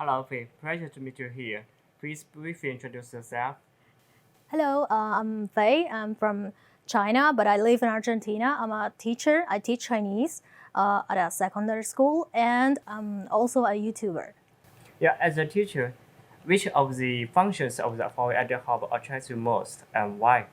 Hello, Fei. Pleasure to meet you here. Please briefly introduce yourself. Hello, I'm Fei. I'm from China, but I live in Argentina. I'm a teacher. I teach Chinese at a secondary school, and I'm also a YouTuber. Yeah, as a teacher, which of the functions of the HUAWEI IdeaHub attracts you most and why?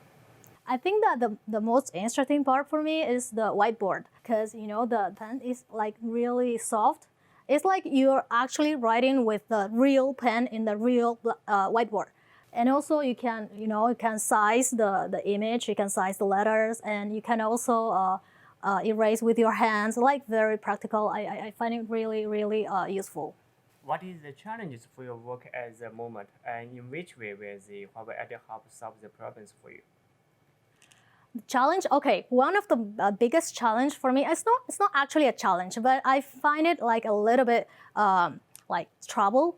I think that the most interesting part for me is the whiteboard because the pen is like really soft. It's like you're actually writing with the real pen in the real whiteboard. And also you can size the image, you can size the letters, and you can also erase with your hands, like very practical. I find it really useful. What is the challenges for your work at the moment, and in which way will the HUAWEI IdeaHub solve the problems for you? Challenge, okay, one of the biggest challenge for me, it's not actually a challenge, but I find it like a little bit like trouble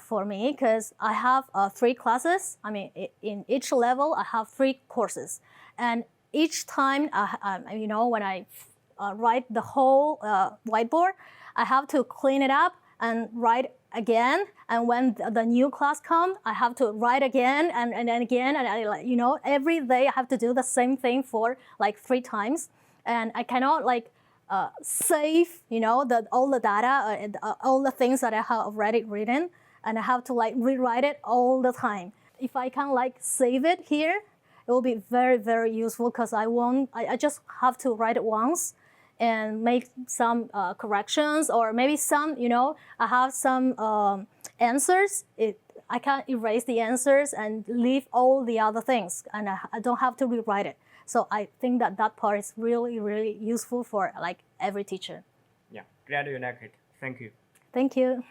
for me because I have 3 classes. I mean, in each level I have 3 courses, and each time when I write the whole whiteboard, I have to clean it up and write again, and when the new class comes, I have to write again and again, and every day I have to do the same thing for like 3 times, and I cannot like save all the data and all the things that I have already written, and I have to like rewrite it all the time. If I can like save it here, it will be very useful because I just have to write it once and make some corrections, or maybe some, I have some answers. I can erase the answers and leave all the other things, and I don't have to rewrite it. So I think that part is really useful for like every teacher. Yeah, glad you like it. Thank you. Thank you.